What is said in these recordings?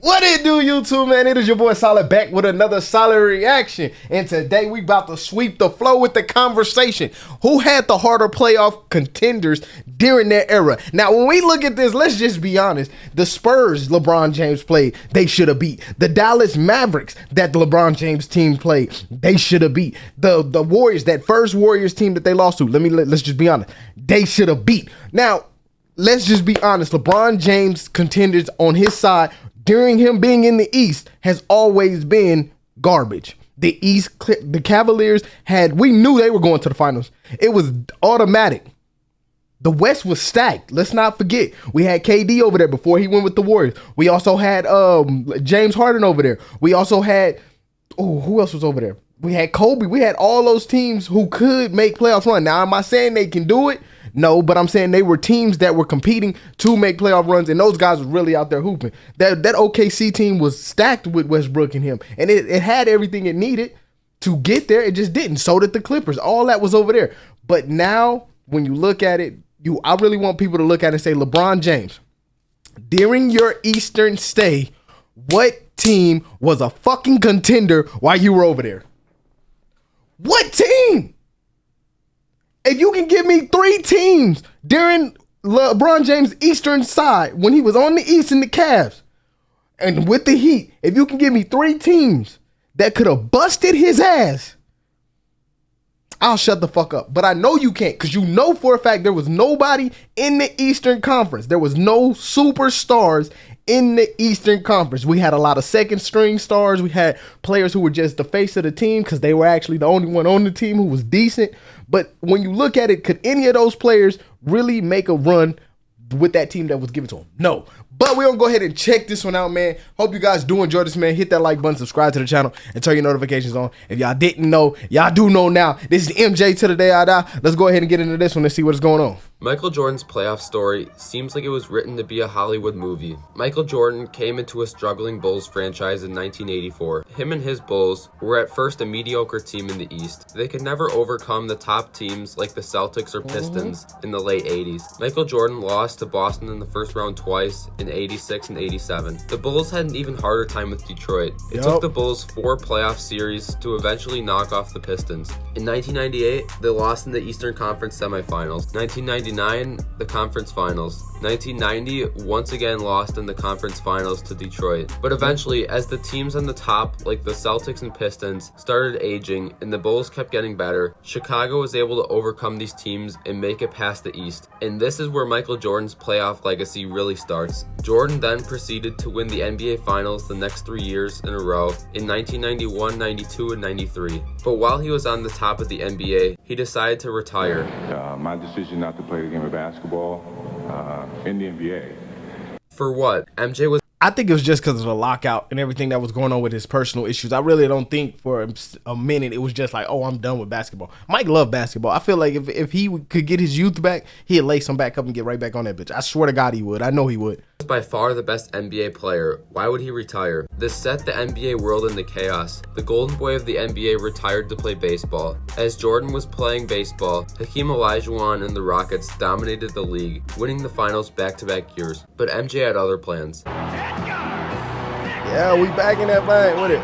What it do, YouTube, man? It is your boy Solid back with another solid reaction. And today we about to sweep the flow with the conversation. Who had the harder playoff contenders during their era? Now, when we look at this, let's just be honest. The Spurs LeBron James played, they should have beat. The Dallas Mavericks that the LeBron James team played, they should have beat. The Warriors, that first Warriors team that they lost to, let's just be honest, they should have beat. Now, let's just be honest. LeBron James contenders on his side during him being in the East has always been garbage. The East, the Cavaliers we knew they were going to the finals. It was automatic. The West was stacked. Let's not forget. We had KD over there before he went with the Warriors. We also had James Harden over there. We also had, who else was over there? We had Kobe. We had all those teams who could make playoff run. Now, am I saying they can do it? No, but I'm saying they were teams that were competing to make playoff runs, and those guys were really out there hooping. That OKC team was stacked with Westbrook and him, and it had everything it needed to get there. It just didn't. So did the Clippers. All that was over there. But now, when you look at it, I really want people to look at it and say, LeBron James, during your Eastern stay, what team was a fucking contender while you were over there? What team? If you can give me 3 teams during LeBron James' Eastern side, when he was on the East in the Cavs, and with the Heat, if you can give me 3 teams that could have busted his ass, I'll shut the fuck up. But I know you can't, because you know for a fact there was nobody in the Eastern Conference. There was no superstars in the Eastern Conference. We had a lot of second string stars. We had players who were just the face of the team because they were actually the only one on the team who was decent. But when you look at it, could any of those players really make a run with that team that was given to them? No. But we're going to go ahead and check this one out, man. Hope you guys do enjoy this, man. Hit that like button, subscribe to the channel, and turn your notifications on. If y'all didn't know, y'all do know now. This is MJ to the day I die. Let's go ahead and get into this one and see what's going on. Michael Jordan's playoff story seems like it was written to be a Hollywood movie. Michael Jordan came into a struggling Bulls franchise in 1984. Him and his Bulls were at first a mediocre team in the East. They could never overcome the top teams like the Celtics or Pistons in the late 80s. Michael Jordan lost to Boston in the first round twice in 86 and 87. The Bulls had an even harder time with Detroit. It took the Bulls 4 playoff series to eventually knock off the Pistons. In 1998, they lost in the Eastern Conference semifinals. 1999, the conference finals. 1990, once again lost in the conference finals to Detroit. But eventually, as the teams on the top, like the Celtics and Pistons, started aging and the Bulls kept getting better, Chicago was able to overcome these teams and make it past the East. And this is where Michael Jordan's playoff legacy really starts. Jordan then proceeded to win the NBA Finals the next 3 years in a row in 1991, 92, and 93. But while he was on the top of the NBA, he decided to retire. My decision not to play the game of basketball in the NBA. For what? MJ was... I think it was just because of the lockout and everything that was going on with his personal issues. I really don't think for a minute it was just like, oh, I'm done with basketball. Mike loved basketball. I feel like if he could get his youth back, he'd lace him back up and get right back on that bitch. I swear to God he would. I know he would. By far the best NBA player. Why would he retire? This set the NBA world into chaos. The golden boy of the NBA retired to play baseball. As Jordan was playing baseball, Hakeem Olajuwon and the Rockets dominated the league, winning the finals back-to-back years. But MJ had other plans. Yeah, we back in that thing with it.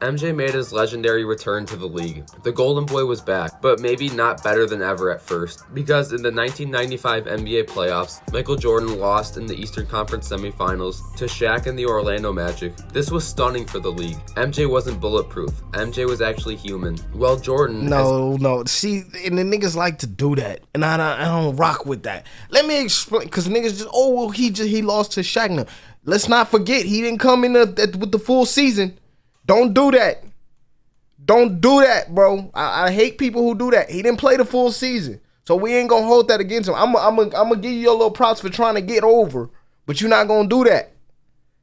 MJ made his legendary return to the league. The Golden Boy was back, but maybe not better than ever at first, because in the 1995 NBA playoffs, Michael Jordan lost in the Eastern Conference semifinals to Shaq and the Orlando Magic. This was stunning for the league. MJ wasn't bulletproof. MJ was actually human. Well, Jordan... No. See, and the niggas like to do that, and I don't rock with that. Let me explain, because niggas just, he lost to Shaq now. Let's not forget, he didn't come in with the full season. Don't do that. Don't do that, bro. I hate people who do that. He didn't play the full season, so we ain't gonna hold that against him. I'm gonna give you your little props for trying to get over, but you're not gonna do that.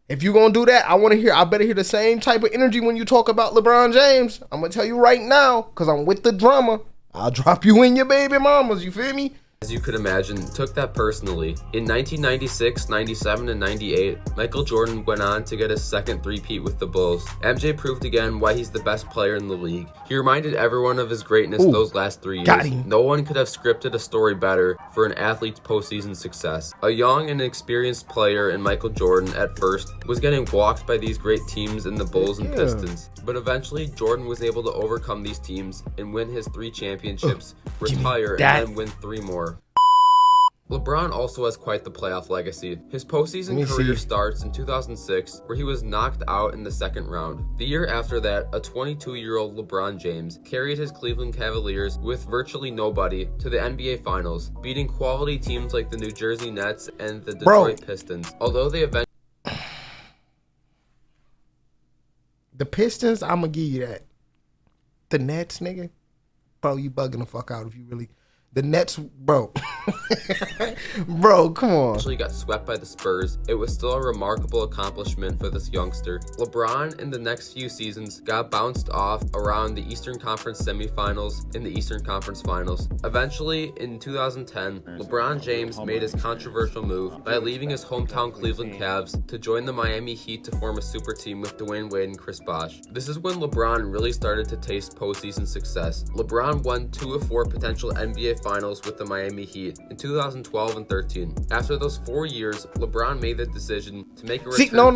If you're gonna do that, I better hear the same type of energy when you talk about LeBron James. I'm gonna tell you right now, because I'm with the drama. I'll drop you in your baby mamas, you feel me? as you could imagine, took that personally. In 1996, 97, and 98, Michael Jordan went on to get his second three-peat with the Bulls. MJ proved again why he's the best player in the league. He reminded everyone of his greatness those last 3 years. No one could have scripted a story better for an athlete's postseason success. A young and experienced player in Michael Jordan at first was getting walked by these great teams in the Bulls and Pistons. But eventually, Jordan was able to overcome these teams and win his 3 championships, retire, and then win 3 more. LeBron also has quite the playoff legacy. His postseason career starts in 2006, where he was knocked out in the second round. The year after that, a 22-year-old LeBron James carried his Cleveland Cavaliers with virtually nobody to the NBA Finals, beating quality teams like the New Jersey Nets and the Detroit Pistons. Although they eventually... The Pistons, I'm going to give you that. The Nets, nigga? Bro, you bugging the fuck out if you really... The Nets, bro. Bro, come on. Actually got swept by the Spurs. It was still a remarkable accomplishment for this youngster. LeBron in the next few seasons got bounced off around the Eastern Conference semifinals and the Eastern Conference finals. Eventually, in 2010, LeBron James made his controversial move by leaving his hometown Cleveland Cavs to join the Miami Heat to form a super team with Dwayne Wade and Chris Bosh. This is when LeBron really started to taste postseason success. LeBron won 2 of 4 potential NBA Finals with the Miami Heat in 2012 and 13. After those 4 years, LeBron made the decision to make a return. See, no, we're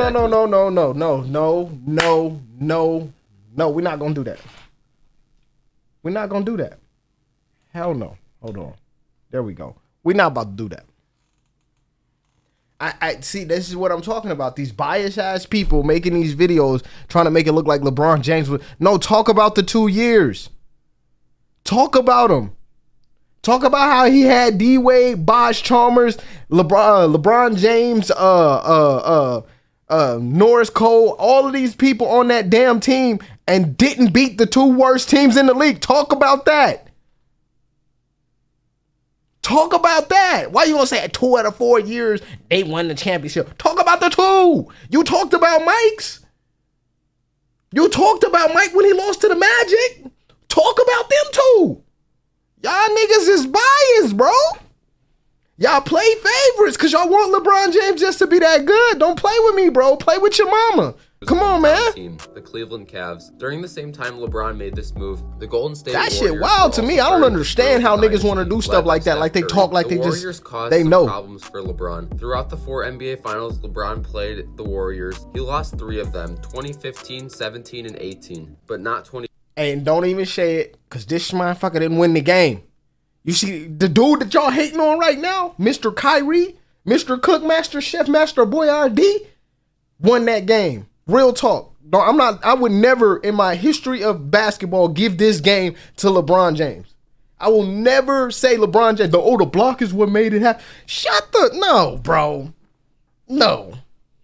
not gonna do that. We're not gonna do that. Hell no. Hold on. There we go. We're not about to do that. I see, this is what I'm talking about. These biased ass people making these videos trying to make it look like LeBron James was. No, talk about the 2 years. Talk about them. Talk about how he had D Wade, Bosh Chalmers, LeBron James, Norris Cole, all of these people on that damn team and didn't beat the 2 worst teams in the league. Talk about that. Talk about that. Why you gonna say 2 out of 4 years they won the championship? Talk about the 2. You talked about Mike's. You talked about Mike when he lost to the Magic. Talk about them 2. Y'all niggas is biased, bro. Y'all play favorites because y'all want LeBron James just to be that good. Don't play with me, bro. Play with your mama. Come on, man. Team, the Cleveland Cavs. During the same time LeBron made this move, the Golden State Warriors. That shit wild to me. I don't understand how niggas want to do stuff like that. Like they talk like they just, they know. Problems for LeBron. Throughout the 4 NBA Finals LeBron played the Warriors, he lost 3 of them, 2015, 17, and 18, but not 20. And don't even say it, because this motherfucker didn't win the game. You see, the dude that y'all hating on right now, Mr. Kyrie, Mr. Cookmaster, Chef Master Boyardee, won that game. Real talk. No, I would never in my history of basketball give this game to LeBron James. I will never say LeBron James, the block is what made it happen. No, bro. No.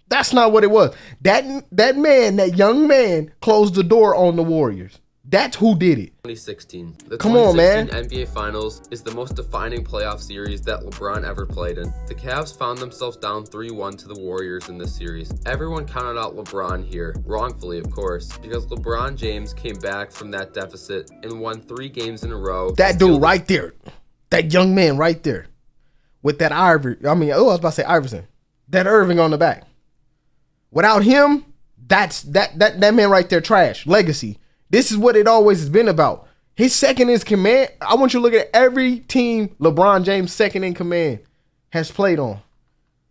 That's not what it was. That young man closed the door on the Warriors. That's who did it. 2016. The Come on, man. 2016 NBA Finals is the most defining playoff series that LeBron ever played in. The Cavs found themselves down 3-1 to the Warriors in this series. Everyone counted out LeBron here, wrongfully of course, because LeBron James came back from that deficit and won 3 games in a row. That dude right there, that young man right there, with that I was about to say Iverson, that Irving on the back. Without him, that man right there trash. Legacy. This is what it always has been about. His second in command. I want you to look at every team LeBron James second in command has played on.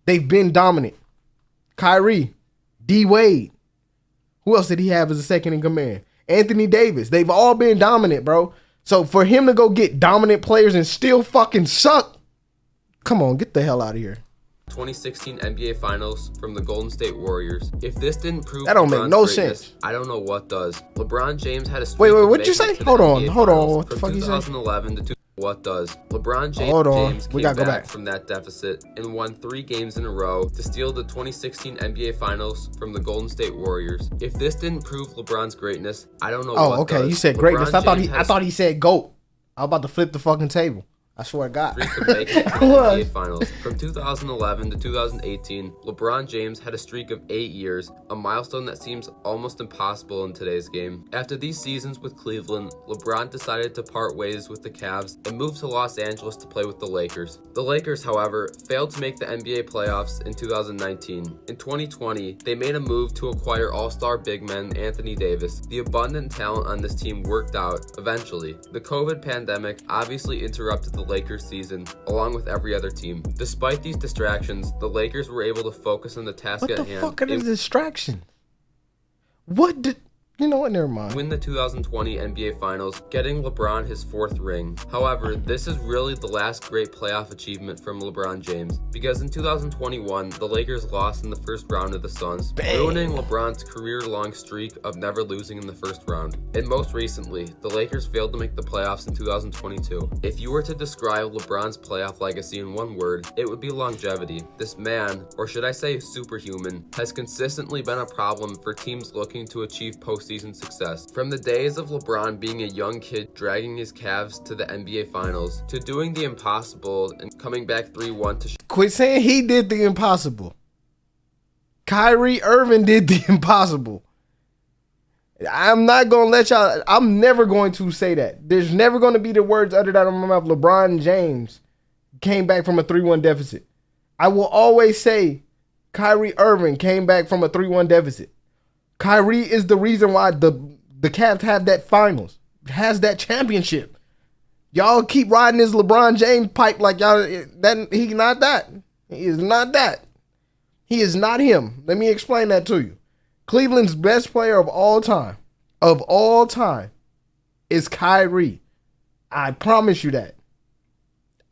They've been dominant. Kyrie, D Wade. Who else did he have as a second in command? Anthony Davis. They've all been dominant, bro. So for him to go get dominant players and still fucking suck, come on, get the hell out of here. 2016 NBA Finals from the Golden State Warriors. If this didn't prove that don't LeBron's make no greatness, sense. I don't know what does. LeBron James had a streak. Wait, what'd you say? Hold on. What the fuck you say? 2011 to what does? LeBron James We gotta go back from that deficit and won 3 games in a row to steal the 2016 NBA Finals from the Golden State Warriors. If this didn't prove LeBron's greatness, I don't know what does. You said greatness. I thought he said GOAT. I was about to flip the fucking table. I swear to God. Streak of making it to the NBA Finals. From 2011 to 2018, LeBron James had a streak of 8 years, a milestone that seems almost impossible in today's game. After these seasons with Cleveland, LeBron decided to part ways with the Cavs and move to Los Angeles to play with the Lakers. The Lakers, however, failed to make the NBA playoffs in 2019. In 2020, they made a move to acquire all-star big man Anthony Davis. The abundant talent on this team worked out eventually. The COVID pandemic obviously interrupted the Lakers season, along with every other team. Despite these distractions, the Lakers were able to focus on the task at hand. What the fuck are the distractions? What did... You know what, never mind. Win the 2020 NBA Finals, getting LeBron his 4th ring. However, this is really the last great playoff achievement from LeBron James, because in 2021, the Lakers lost in the first round of the Suns, ruining LeBron's career-long streak of never losing in the first round. And most recently, the Lakers failed to make the playoffs in 2022. If you were to describe LeBron's playoff legacy in one word, it would be longevity. This man, or should I say superhuman, has consistently been a problem for teams looking to achieve postseason success. From the days of LeBron being a young kid dragging his Cavs to the NBA Finals, to doing the impossible and coming back 3-1 to... Quit saying he did the impossible. Kyrie Irving did the impossible. I'm not going to let y'all... I'm never going to say that. There's never going to be the words uttered out of my mouth. LeBron James came back from a 3-1 deficit. I will always say Kyrie Irving came back from a 3-1 deficit. Kyrie is the reason why the Cavs have that finals, has that championship. Y'all keep riding this LeBron James pipe like y'all, that he's not that. He is not that. He is not him. Let me explain that to you. Cleveland's best player of all time, is Kyrie. I promise you that.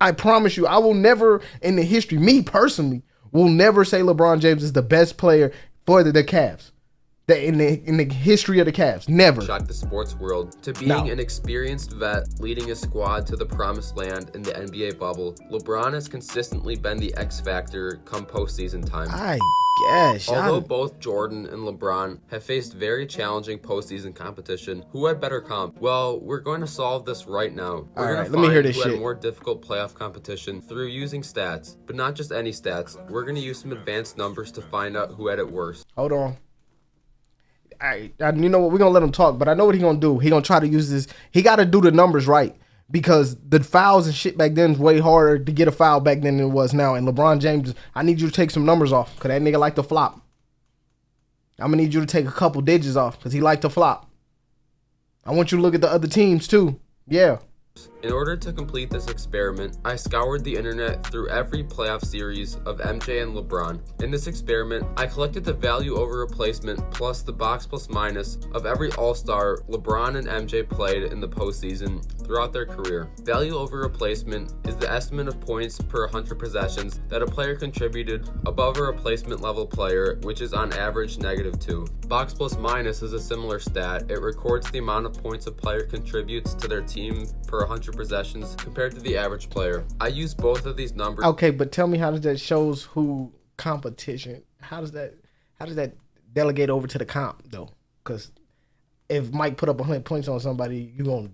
I promise you, I will never in the history, me personally, will never say LeBron James is the best player for the Cavs. In the history of the Cavs. Never. Shocked the sports world to being an experienced vet leading a squad to the promised land in the NBA bubble. LeBron has consistently been the X factor come postseason time. I guess. Although both Jordan and LeBron have faced very challenging postseason competition, who had better comp? Well, we're going to solve this right now. We're going to let me hear find this who shit. had more difficult playoff competition through using stats, but not just any stats. We're going to use some advanced numbers to find out who had it worse. Hold on. You know what? We're going to let him talk, but I know what he's going to do. He's going to try to use this. He got to do the numbers right because the fouls and shit back then is way harder to get a foul back then than it was now. And LeBron James, I need you to take some numbers off because that nigga like to flop. I'm going to need you to take a couple digits off because he like to flop. I want you to look at the other teams too. Yeah. In order to complete this experiment, I scoured the internet through every playoff series of MJ and LeBron. In this experiment, I collected the value over replacement plus the box plus minus of every All-Star LeBron and MJ played in the postseason throughout their career. Value over replacement is the estimate of points per 100 possessions that a player contributed above a replacement level player, which is on average -2. Box plus minus is a similar stat. It records the amount of points a player contributes to their team per 100 possessions compared to the average player. I use both of these numbers. Okay, but tell me, how does that shows who competition? How does that delegate over to the comp though? Because if Mike put up 100 points on somebody, you gonna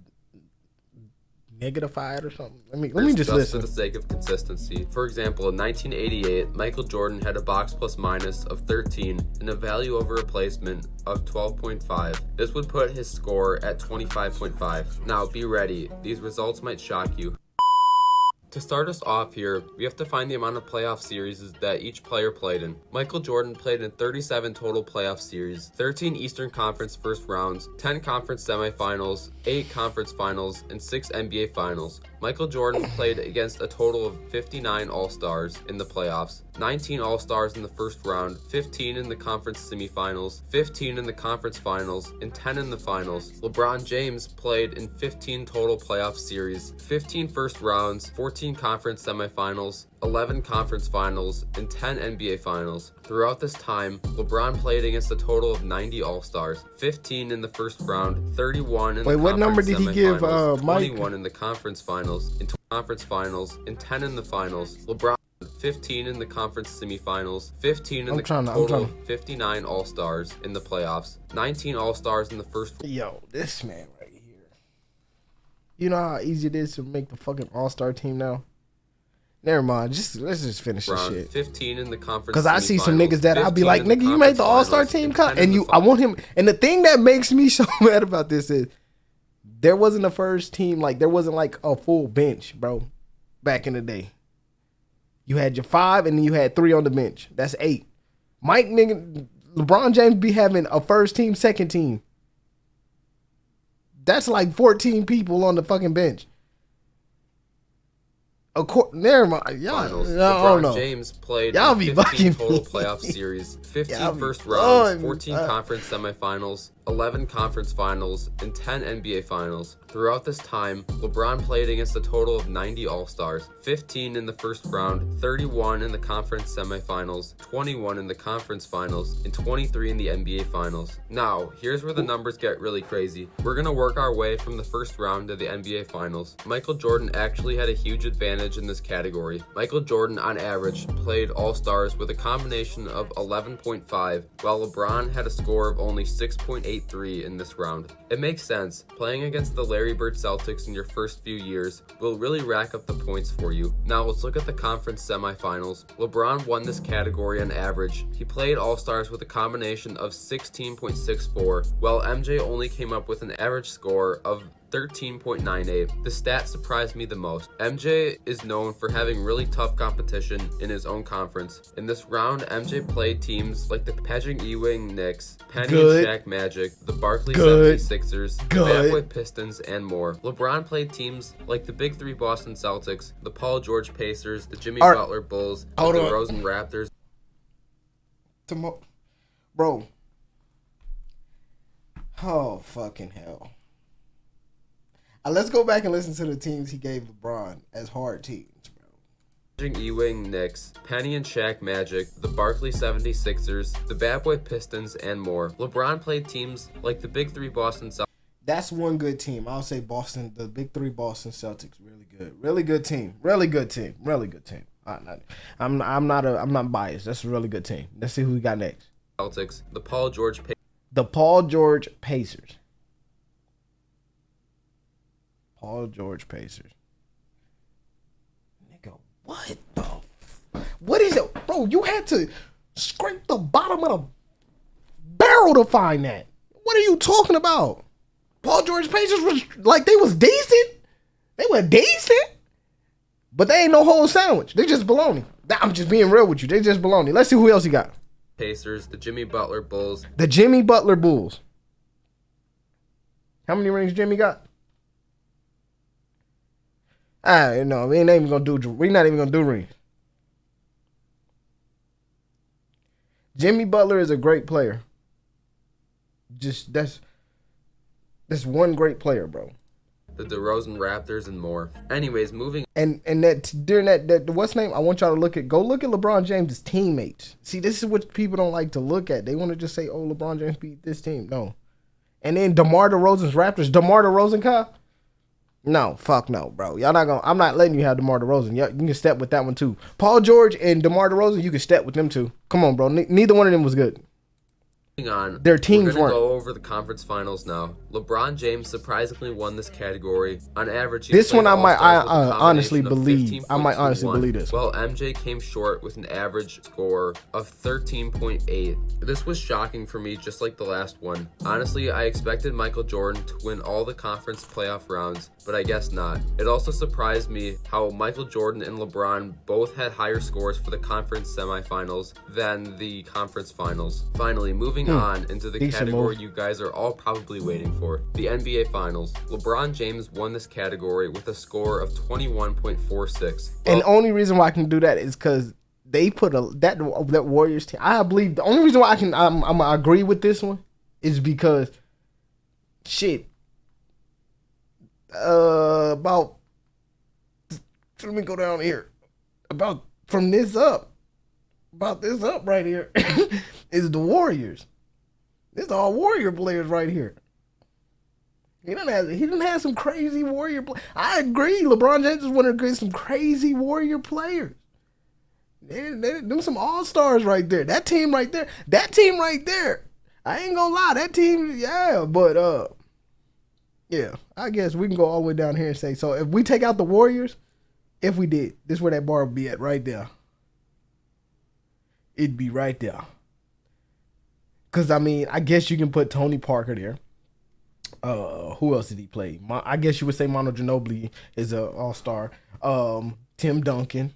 negatify it or something? Let me just listen. For the sake of consistency. For example, in 1988, Michael Jordan had a box plus minus of 13 and a value over replacement of 12.5. This would put his score at 25.5. Now be ready, these results might shock you. To start us off here, we have to find the amount of playoff series that each player played in. Michael Jordan played in 37 total playoff series, 13 Eastern Conference first rounds, 10 conference semifinals, 8 conference finals, and 6 NBA finals. Michael Jordan played against a total of 59 All-Stars in the playoffs, 19 All-Stars in the first round, 15 in the conference semifinals, 15 in the conference finals, and 10 in the finals. LeBron James played in 15 total playoff series, 15 first rounds, 14 conference semifinals, 11 conference finals, and 10 NBA finals. Throughout this time, LeBron played against a total of 90 All-Stars, 15 in the first round, 31 in the conference what number did he give Mike? 21 in the conference finals, in conference finals, and 10 in the finals. LeBron 15 in the conference semifinals, 15 in total 59 All-Stars in the playoffs, 19 All-Stars in the first. Yo, this man right here. You know how easy it is to make the fucking All-Star team now? Never mind. Let's just finish this shit. 15 in the conference. Because I see some niggas that I'll be like, nigga, you made the All-Star team cut, and I want him. And the thing that makes me so mad about this is there wasn't a first team, like there wasn't like a full bench, bro. Back in the day, you had your 5, and then you had 3 on the bench. That's 8. LeBron James be having a first team, second team. That's like 14 people on the fucking bench. Never mind. Finals. LeBron James played y'all 15 total playoff series, 15 first rounds, 14 conference semifinals, 11 conference finals, and 10 NBA finals. Throughout this time, LeBron played against a total of 90 All-Stars, 15 in the first round, 31 in the conference semifinals, 21 in the conference finals, and 23 in the NBA finals. Now, here's where the numbers get really crazy. We're gonna work our way from the first round to the NBA finals. Michael Jordan actually had a huge advantage in this category. Michael Jordan, on average, played All-Stars with a combination of 11.5, while LeBron had a score of only 6.83 in this round. It makes sense. Playing against the Larry Bird Celtics in your first few years will really rack up the points for you. Now let's look at the conference semifinals. LeBron won this category on average. He played All-Stars with a combination of 16.64, while MJ only came up with an average score of 13.98. The stat surprised me the most. MJ is known for having really tough competition in his own conference. In this round, MJ played teams like the Patrick Ewing Knicks, Penny and Shaq Magic, the Barkley 76ers, the Bad Boy Pistons, and more. LeBron played teams like the Big Three Boston Celtics, the Paul George Pacers, the Jimmy Butler Bulls, the DeRozan Raptors. Bro. Oh, fucking hell. Let's go back and listen to the teams he gave LeBron as hard teams, bro. Patrick Ewing Knicks, Penny and Shaq Magic, the Barkley 76ers, the Bad Boy Pistons, and more. LeBron played teams like the Big Three Boston Celtics. That's one good team. I'll say Boston, the Big Three Boston Celtics, really good. Really good team. Really good team. Really good team. I'm not biased. That's a really good team. Let's see who we got next. Celtics, the Paul George Pacers. Paul George Pacers. Nigga, what the? What is it? Bro, you had to scrape the bottom of the barrel to find that. What are you talking about? Paul George Pacers was like, they was decent. They were decent. But they ain't no whole sandwich. They just baloney. I'm just being real with you. They just baloney. Let's see who else you got. Pacers, the Jimmy Butler Bulls. The Jimmy Butler Bulls. How many rings Jimmy got? No, we're not even gonna do rings. Jimmy Butler is a great player. Just that's one great player, bro. The DeRozan Raptors and more. Anyways, moving. And that during that what's name? I want y'all to go look at LeBron James' teammates. See, this is what people don't like to look at. They want to just say, "Oh, LeBron James beat this team." No. And then DeMar DeRozan's Raptors. DeMar DeRozan, Kyle? No, fuck no, bro. Y'all not gonna. I'm not letting you have DeMar DeRozan. You can step with that one too. Paul George and DeMar DeRozan, you can step with them too. Come on, bro. Neither one of them was good. Moving on, their teams we're gonna go over the conference finals now. LeBron James surprisingly won this category. On average, this one I might honestly believe. I might honestly believe this. Well, MJ came short with an average score of 13.8. This was shocking for me, just like the last one. Honestly, I expected Michael Jordan to win all the conference playoff rounds, but I guess not. It also surprised me how Michael Jordan and LeBron both had higher scores for the conference semifinals than the conference finals. Finally, moving on into the category you guys are all probably waiting for, the NBA Finals. LeBron James won this category with a score of 21.46. And the only reason why I can do that is because they put that Warriors team. I believe the only reason why I'm agree with this one is because shit. About let me go down here. About this up right here is the Warriors. This is all Warrior players right here. He didn't have some crazy Warrior players. I agree. LeBron James is one of some crazy Warrior players. Them some all-stars right there. That team right there. I ain't gonna lie. That team, yeah. But Yeah, I guess we can go all the way down here and say, so if we take out the Warriors, if we did, this is where that bar would be at right there. It'd be right there. Because, I mean, I guess you can put Tony Parker there. Who else did he play? I guess you would say Manu Ginobili is an all-star. Tim Duncan.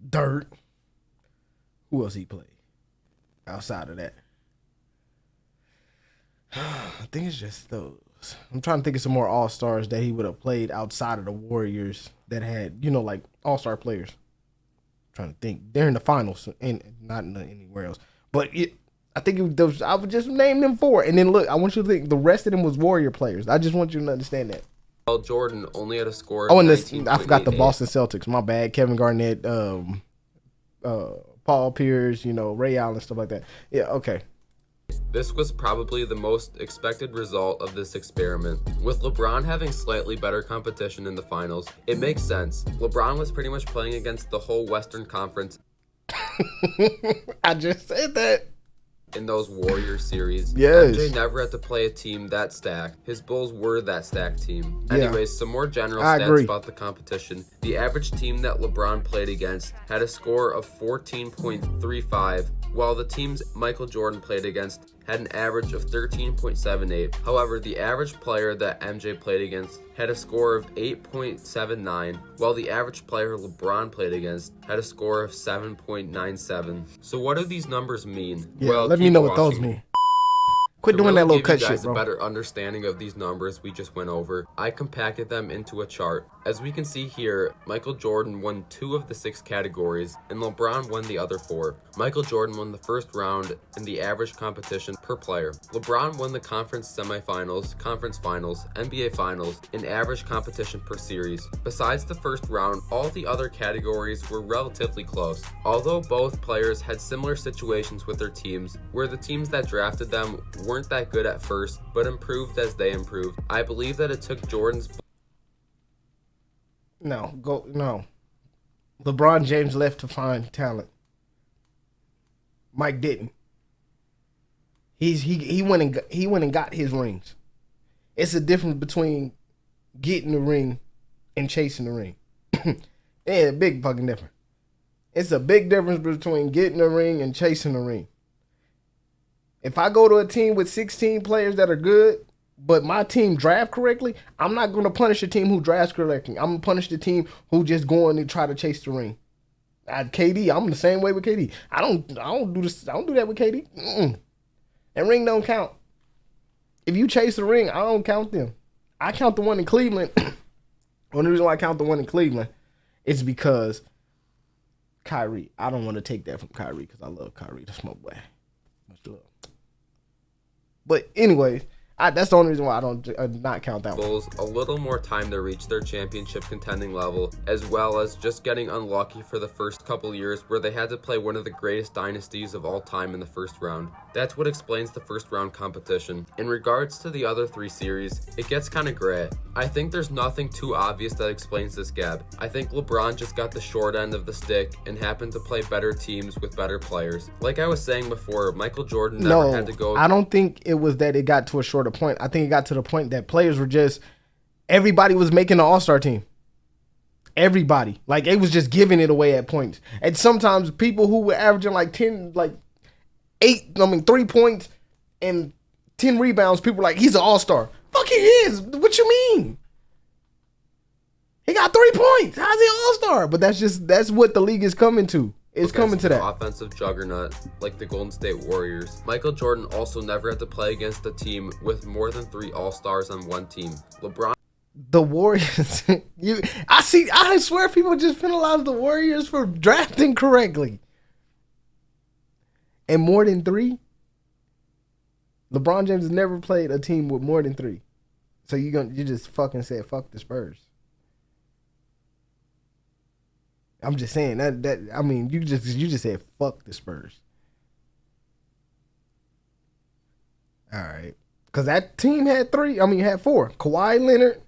Dirt. Who else he played outside of that? I think it's just those. I'm trying to think of some more all-stars that he would have played outside of the Warriors that had, like all-star players. I'm trying to think. They're in the finals and not anywhere else. But I think I would just name them 4. And then look, I want you to think the rest of them was Warrior players. I just want you to understand that. Well, Jordan only had a score of and I 19.88. forgot the Boston Celtics. My bad. Kevin Garnett, Paul Pierce, Ray Allen, stuff like that. Yeah, okay. This was probably the most expected result of this experiment. With LeBron having slightly better competition in the finals, it makes sense. LeBron was pretty much playing against the whole Western Conference. I just said that. In those Warriors series. Yes. MJ never had to play a team that stacked. His Bulls were that stacked team. Yeah. Anyways, some more general I stats agree. about the competition. The average team that LeBron played against had a score of 14.35, while the teams Michael Jordan played against had an average of 13.78. However, the average player that MJ played against had a score of 8.79, while the average player LeBron played against had a score of 7.97. So what do these numbers mean? Yeah, Well, let me keep know what those watching. mean. Quit To doing that really little give cut you guys shit, bro. a better understanding of these numbers we just went over, I compacted them into a chart. As we can see here, Michael Jordan won 2 of the 6 categories, and LeBron won the other 4. Michael Jordan won the first round in the average competition per player. LeBron won the conference semifinals, conference finals, NBA finals, and average competition per series. Besides the first round, all the other categories were relatively close. Although both players had similar situations with their teams, where the teams that drafted them weren't that good at first, but improved as they improved. I believe that it took Jordan's... No. LeBron James left to find talent. Mike didn't. He went and got his rings. It's a difference between getting the ring and chasing the ring. Yeah, a big fucking difference. It's a big difference between getting the ring and chasing the ring. If I go to a team with 16 players that are good, but my team draft correctly, I'm not going to punish a team who drafts correctly. I'm going to punish the team who just go in and try to chase the ring. KD, I'm the same way with KD. I don't do this. I don't do that with KD. That ring don't count. If you chase the ring, I don't count them. I count the one in Cleveland. Only reason why I count the one in Cleveland is because Kyrie. I don't want to take that from Kyrie because I love Kyrie, the smoke boy. Much love. But anyways, that's the only reason why I don't not count that one. Bulls a little more time to reach their championship contending level, as well as just getting unlucky for the first couple years where they had to play one of the greatest dynasties of all time in the first round. That's what explains the first round competition. In regards to the other 3 series, it gets kind of gray. I think there's nothing too obvious that explains this gap. I think LeBron just got the short end of the stick and happened to play better teams with better players. Like I was saying before, Michael Jordan never had to go... I don't think it was that it got to a shorter point. I think it got to the point that players were just... Everybody was making the all-star team. Everybody. Like, it was just giving it away at points. And sometimes people who were averaging like 3 points and 10 rebounds, people were like, he's an all-star. Fuck, he is. What you mean? He got 3 points. How's he an all-star? But that's what the league is coming to. It's coming to that. Offensive juggernaut like the Golden State Warriors. Michael Jordan also never had to play against a team with more than 3 all-stars on one team. LeBron... The Warriors. I swear people just penalize the Warriors for drafting correctly. And more than 3? LeBron James has never played a team with more than 3. So you just fucking said fuck the Spurs. I'm just saying that I mean you just said fuck the Spurs. All right. Cause that team had 4. Kawhi Leonard,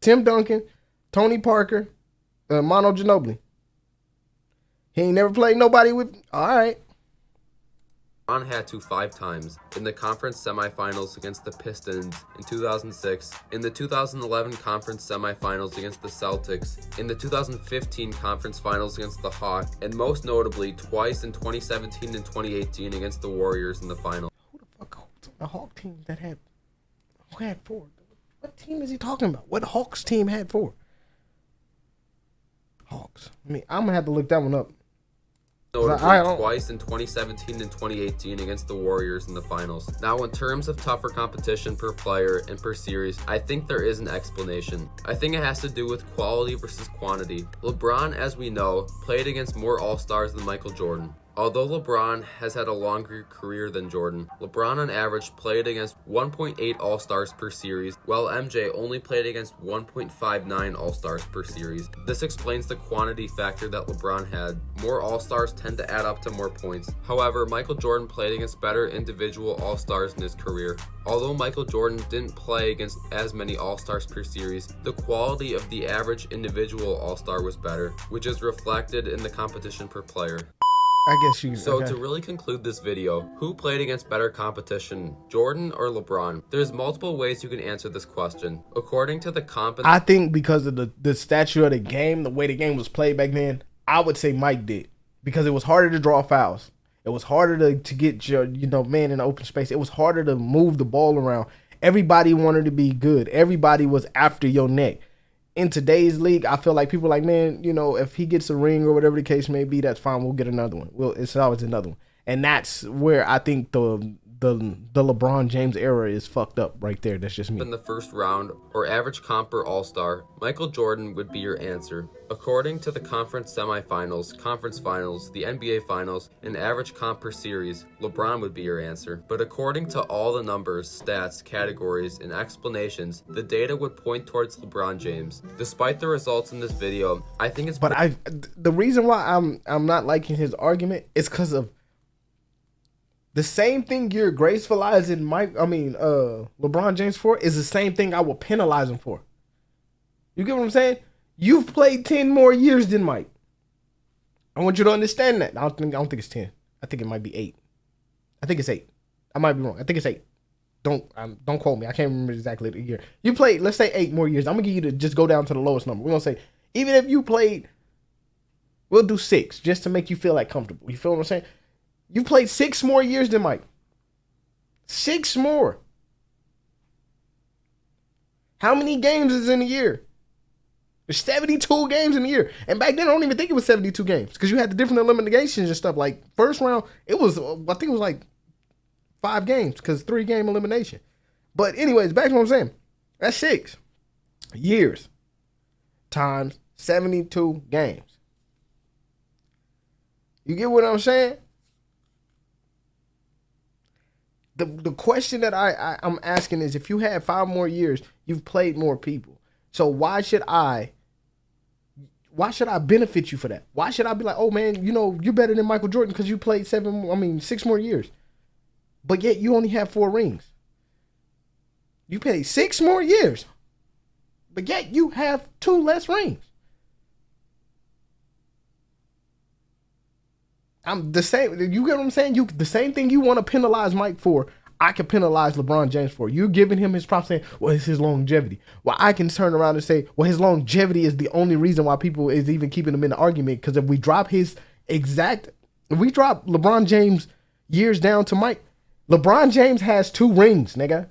Tim Duncan, Tony Parker, Manu Ginobili. He ain't never played nobody with. All right. LeBron had to 5 times: in the conference semifinals against the Pistons in 2006, in the 2011 conference semifinals against the Celtics, in the 2015 conference finals against the Hawks, and most notably twice in 2017 and 2018 against the Warriors in the final. Who the fuck holds a Hawk team that had 4? What team is he talking about? What Hawks team had 4? Hawks. I mean, I'm gonna have to look that one up. Notably twice in 2017 and 2018 against the Warriors in the finals. Now, in terms of tougher competition per player and per series, I think there is an explanation. I think it has to do with quality versus quantity. LeBron, as we know, played against more All-Stars than Michael Jordan. Although LeBron has had a longer career than Jordan, LeBron on average played against 1.8 All-Stars per series, while MJ only played against 1.59 All-Stars per series. This explains the quantity factor that LeBron had. More All-Stars tend to add up to more points. However, Michael Jordan played against better individual All-Stars in his career. Although Michael Jordan didn't play against as many All-Stars per series, the quality of the average individual All-Star was better, which is reflected in the competition per player. I guess you. So okay. To really conclude this video, who played against better competition, Jordan or LeBron? There's multiple ways you can answer this question. According to the I think because of the stature of the game, the way the game was played back then, I would say Mike did. Because it was harder to draw fouls. It was harder to get your man in the open space. It was harder to move the ball around. Everybody wanted to be good. Everybody was after your neck. In today's league, I feel like people are like, man, if he gets a ring or whatever the case may be, that's fine. We'll get another one. Well, it's always another one. And that's where I think the LeBron James era is fucked up right there. That's just me. In the first round, or average comp or all-star, Michael Jordan would be your answer. According to the conference semifinals, conference finals, the NBA finals, and average comp per series, LeBron would be your answer. But according to all the numbers, stats, categories, and explanations, the data would point towards LeBron James. Despite the results in this video, I think it's... But the reason why I'm not liking his argument is because of the same thing you're gracefulizing LeBron James for is the same thing I will penalize him for. You get what I'm saying? You've played 10 more years than Mike. I want you to understand that. I don't think it's 10. I think it might be 8. I think it's 8. I might be wrong. I think it's 8. Don't quote me. I can't remember exactly the year. You played, let's say 8 more years. I'm gonna give you to just go down to the lowest number. We're gonna say even if you played, we'll do 6 just to make you feel like comfortable. You feel what I'm saying? You played 6 more years than Mike. 6 more. How many games is in a year? There's 72 games in a year. And back then, I don't even think it was 72 games because you had the different eliminations and stuff. Like, first round, I think it was like 5 games because 3-game elimination. But anyways, back to what I'm saying. That's 6 years times 72 games. You get what I'm saying? The question that I'm asking is, if you had 5 more years, you've played more people. So why should I benefit you for that? Why should I be like, oh man, you're better than Michael Jordan because you played 6 more years. But yet you only have 4 rings. You played 6 more years. But yet you have 2 less rings. I'm the same. You get what I'm saying? The same thing you want to penalize Mike for, I can penalize LeBron James for. You're giving him his props saying, well, it's his longevity. Well, I can turn around and say, well, his longevity is the only reason why people is even keeping him in the argument. Because if we drop LeBron James years down to Mike, LeBron James has 2 rings, nigga.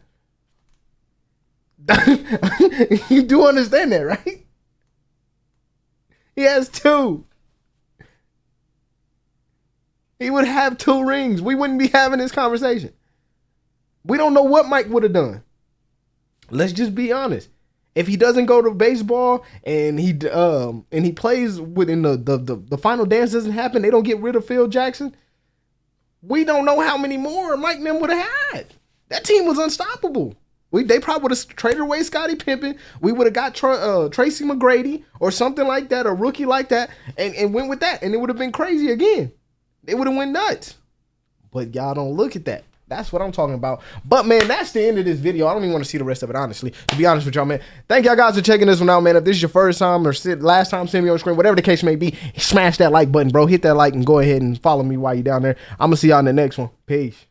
You do understand that, right? He has 2. He would have 2 rings. We wouldn't be having this conversation. We don't know what Mike would have done. Let's just be honest. If he doesn't go to baseball and he plays within the final dance doesn't happen, they don't get rid of Phil Jackson, we don't know how many more Mike and them would have had. That team was unstoppable. They probably would have traded away Scottie Pippen. We would have got Tracy McGrady or something like that, a rookie like that, and went with that. And it would have been crazy again. They would have went nuts. But y'all don't look at that. That's what I'm talking about. But, man, that's the end of this video. I don't even want to see the rest of it, honestly. To be honest with y'all, man. Thank y'all guys for checking this one out, man. If this is your first time or last time seeing me on the screen, whatever the case may be, smash that like button, bro. Hit that like and go ahead and follow me while you're down there. I'm going to see y'all in the next one. Peace.